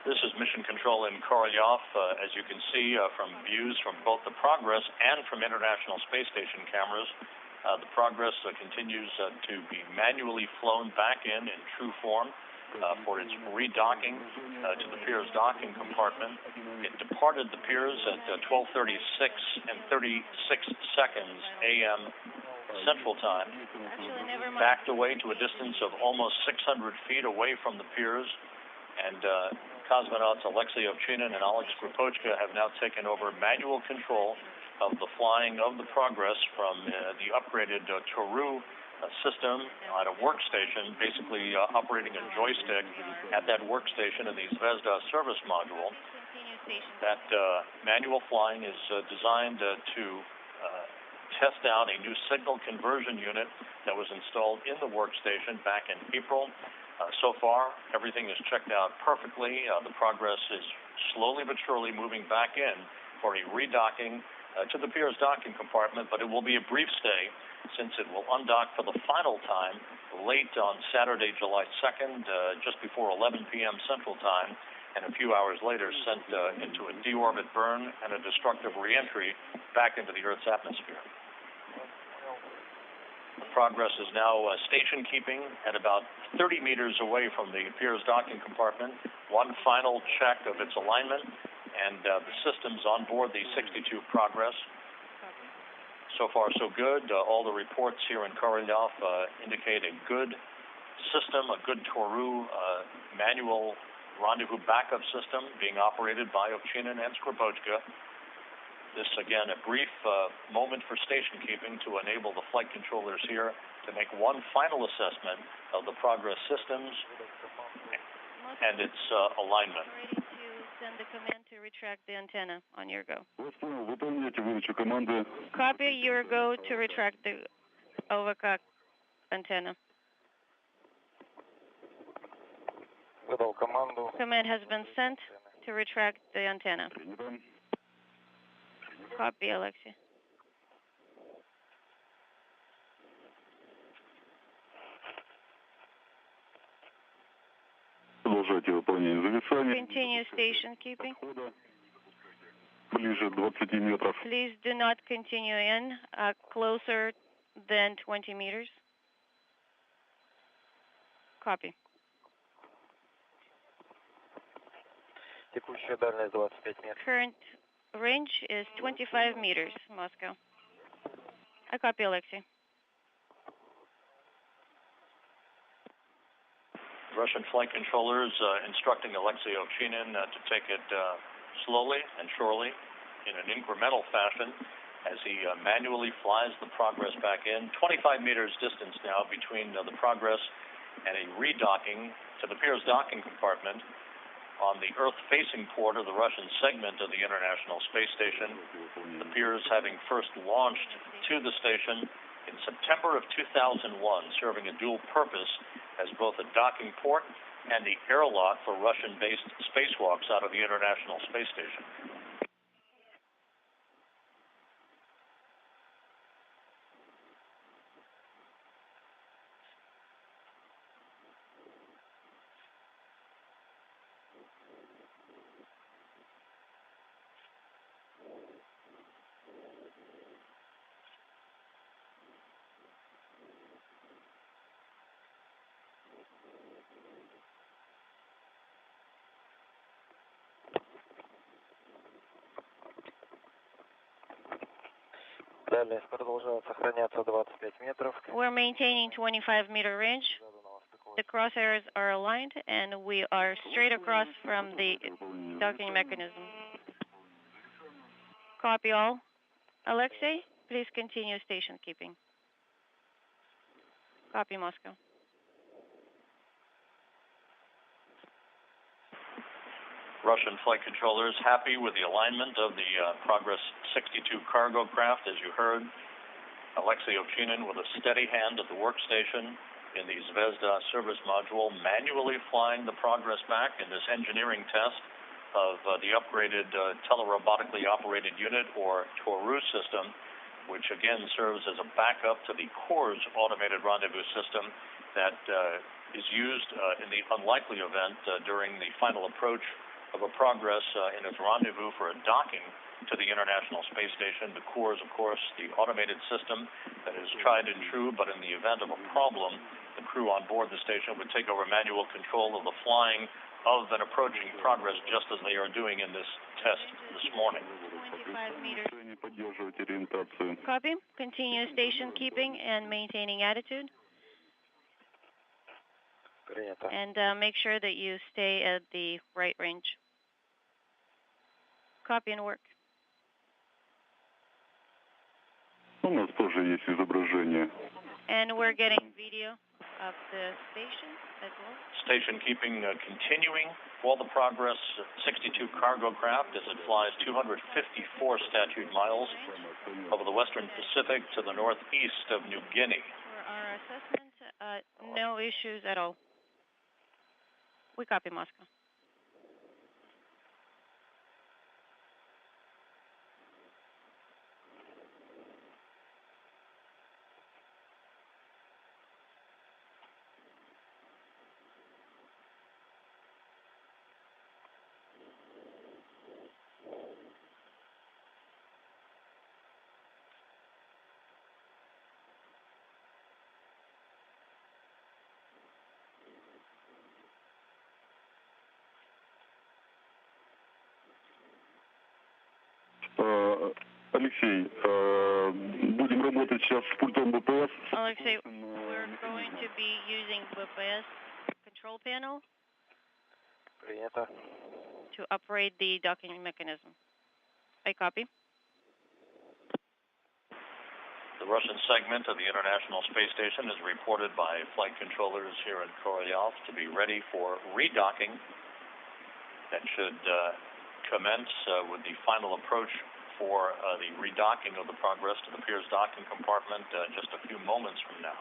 This is Mission Control in Korolyov. As you can see from views from both the Progress and from International Space Station cameras, the Progress continues to be manually flown back in true form for its redocking to the Pirs docking compartment. It departed the Pirs at 12:36 and 36 seconds a.m. Central Time, backed away to a distance of almost 600 feet away from the Pirs, and cosmonauts Alexey Ovchinin and Oleg Skripochka have now taken over manual control of the flying of the Progress from the upgraded Toru system at a workstation, basically operating a joystick at that workstation in the Zvezda service module. That manual flying is designed to test out a new signal conversion unit that was installed in the workstation back in April. So far, everything is checked out perfectly. The Progress is slowly but surely moving back in for a redocking to the Pirs docking compartment, but it will be a brief stay since it will undock for the final time late on Saturday, July 2nd, just before 11 p.m. Central Time, and a few hours later sent into a deorbit burn and a destructive reentry back into the Earth's atmosphere. The Progress is now station keeping at about 30 meters away from the Pirs docking compartment. One final check of its alignment and the systems on board the 62 Progress. So far, so good. All the reports here in Korolyov indicate a good system, a good Toru manual rendezvous backup system being operated by Ovchinin and Skripochka. This, again, a brief moment for station keeping to enable the flight controllers here to make one final assessment of the Progress systems and its alignment. Ready to send the command to retract the antenna on your go. Copy your go to retract the overcock antenna. Command has been sent to retract the antenna. Copy, Alexey. Continue station keeping. Please do not continue in closer than 20 meters. Copy. Current range is 25 meters, Moscow. I copy, Alexey. Russian flight controllers instructing Alexey Ovchinin to take it slowly and surely in an incremental fashion as he manually flies the Progress back in. 25 meters distance now between the Progress and a redocking to the Pirs docking compartment on the Earth-facing port of the Russian segment of the International Space Station. The Pirs having first launched to the station in September of 2001, serving a dual purpose as both a docking port and the airlock for Russian-based spacewalks out of the International Space Station. We're maintaining 25-meter range. The crosshairs are aligned, and we are straight across from the docking mechanism. Copy all. Alexey, please continue station keeping. Copy, Moscow. Russian flight controllers happy with the alignment of the Progress 62 cargo craft, as you heard. Alexey Ovchinin with a steady hand at the workstation in the Zvezda service module, manually flying the Progress back in this engineering test of the upgraded telerobotically operated unit, or Toru system, which again serves as a backup to the Kors automated rendezvous system that is used in the unlikely event during the final approach of a Progress in its rendezvous for a docking to the International Space Station. The core is, of course, the automated system that is tried and true, but in the event of a problem, the crew on board the station would take over manual control of the flying of an approaching Progress, just as they are doing in this test this morning. 25 meters. Copy. Continue station keeping and maintaining attitude. And make sure that you stay at the right range. Copy and work. And we're getting video of the station as well. Station keeping continuing while the Progress 62 cargo craft as it flies 254 statute miles over the western Pacific to the northeast of New Guinea. For our assessment, no issues at all. We copy Moscow. Alexey, будем работать сейчас с пультом БПС. Alexey, we're going to be using BPS control panel to operate the docking mechanism. I copy. The Russian segment of the International Space Station is reported by flight controllers here in Korolyov to be ready for redocking. That should commence with the final approach for the redocking of the Progress to the Piers docking compartment just a few moments from now.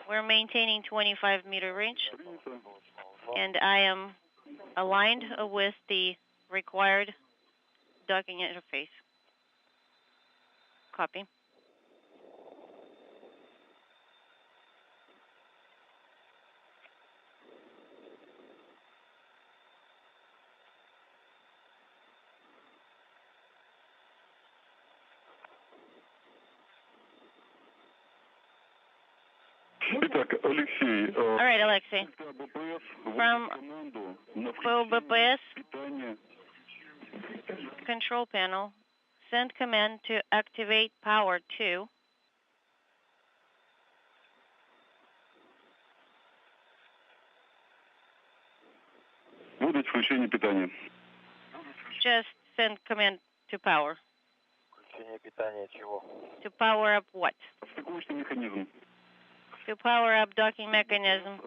We're maintaining 25-meter range, and I am aligned with the required docking interface. Copy. All right, Alexey. From BPS control panel, send command to activate power 2. Выдать включение питания. Just send command to power. To power up what? Стыковочный механизм. To power up docking mechanism.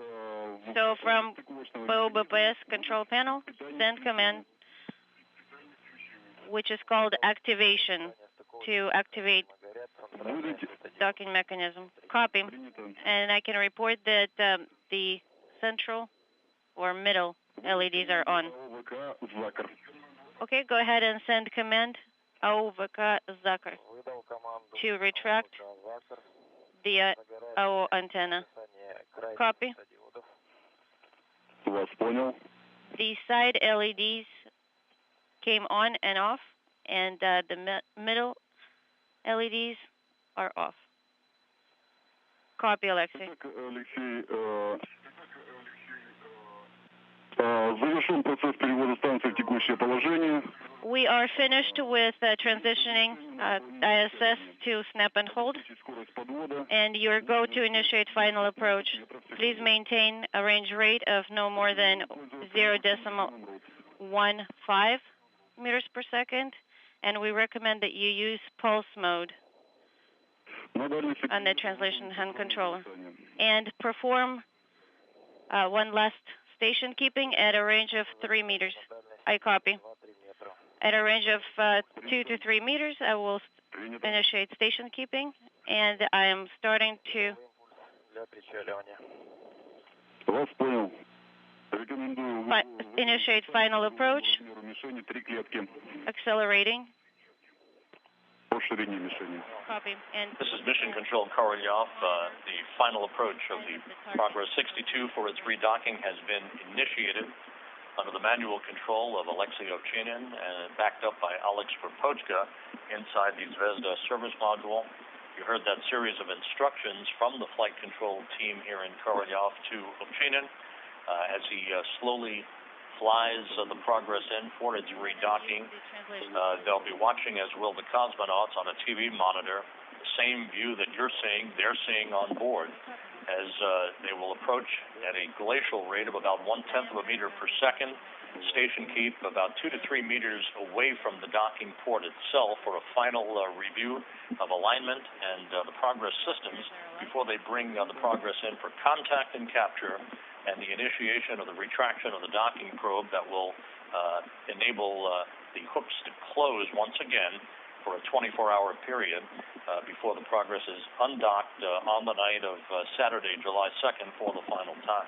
So from BPS control panel, send command, which is called activation, to activate docking mechanism. Copy. And I can report that the central or middle LEDs are on. Okay, go ahead and send command OVK Zakar to retract the AO antenna. Copy. The side LEDs came on and off, and the middle LEDs are off. Copy, Alexey. Завершен процесс перевода станции в текущее положение. We are finished with transitioning ISS to snap and hold, and you're go to initiate final approach. Please maintain a range rate of no more than 0.15 meters per second, and we recommend that you use pulse mode on the translation hand controller, and perform one last station keeping at a range of 3 meters. I copy. At a range of 2 to 3 meters, I will initiate station keeping, and I am starting to initiate final approach, accelerating. по ширине мишени. Copy. And This is Mission Control Korolyov. The final approach of the Progress 62 for its redocking has been initiated under the manual control of Alexey Ovchinin and backed up by Skripochka inside the Zvezda service module. You heard that series of instructions from the flight control team here in Korolyov to Ovchinin as he slowly flies the Progress in for its redocking. They'll be watching, as will the cosmonauts, on a TV monitor, the same view that you're seeing, they're seeing on board, as they will approach at a glacial rate of about 1/10 of a meter per second. Station keep about 2 to 3 meters away from the docking port itself for a final review of alignment and the Progress systems before they bring the Progress in for contact and capture and the initiation of the retraction of the docking probe that will enable the hooks to close once again for a 24-hour period before the Progress is undocked on the night of Saturday, July 2nd for the final time.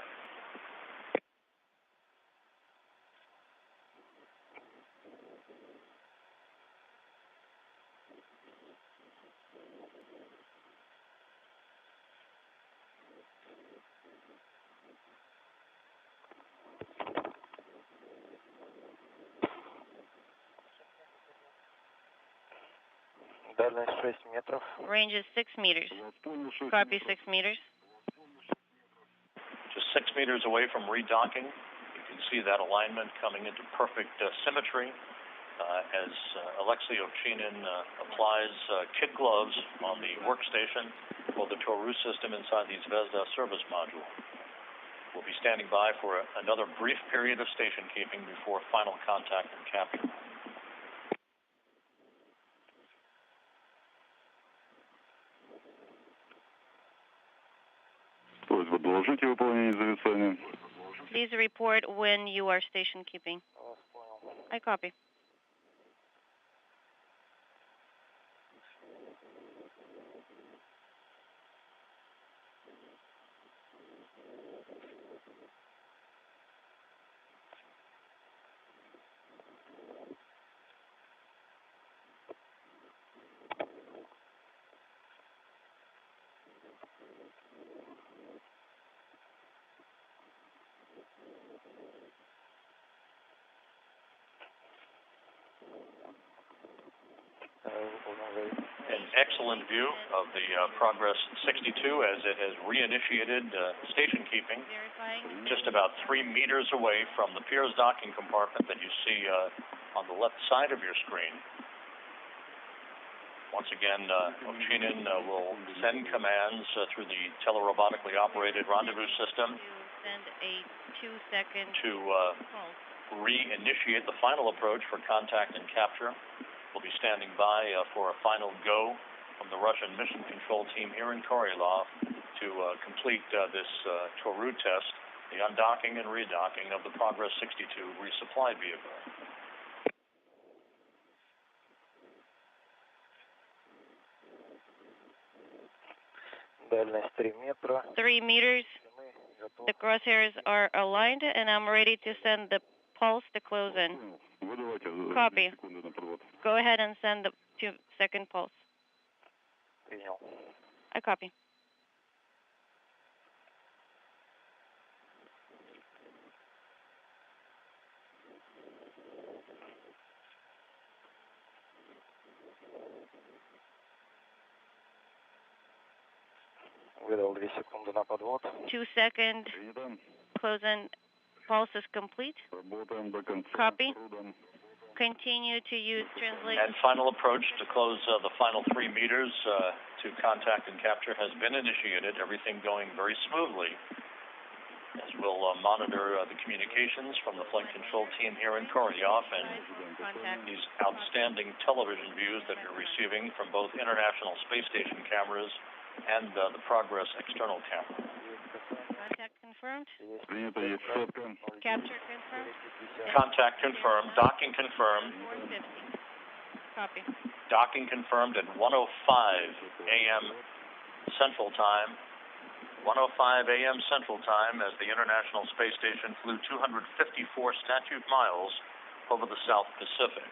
range is 6 meters. Copy, 6 meters. Just 6 meters away from redocking. You can see that alignment coming into perfect symmetry as Alexey Ovchinin applies kid gloves on the workstation for the Toru system inside the Zvezda service module. We'll be standing by for another brief period of station keeping before final contact and capture. Просьба доложите выполнение зависания. Please report when you are station keeping. I copy. An excellent view of the Progress 62 as it has reinitiated station keeping just about 3 meters away from the Piers docking compartment that you see on the left side of your screen. Once again, Ovchinin will send commands through the telerobotically operated rendezvous system Send a 2-second to pulse. reinitiate the final approach for contact and capture. We'll be standing by for a final go from the Russian mission control team here in Korolyov to complete this Toru test, the undocking and redocking of the Progress 62 resupply vehicle. Дальность 3 метра. 3 meters. The crosshairs are aligned, and I'm ready to send the pulse to close in. Copy. Go ahead and send the 2-second pulse. Принял. I copy. Выдал 2 секунды на подвод. 2-second close in pulse is complete. Работаем до конца. Copy. Continue to use translation. And final approach to close the final 3 meters to contact and capture has been initiated. Everything going very smoothly as we'll monitor the communications from the flight control team here in Korolyov and these outstanding television views that you're receiving from both International Space Station cameras and the Progress external camera. Contact confirmed. Принято, есть сотка. Capture confirmed. Contact confirmed. Docking confirmed. 450. Copy. Docking confirmed at 1:05 a.m. Central Time. 1:05 a.m. Central Time as the International Space Station flew 254 statute miles over the South Pacific.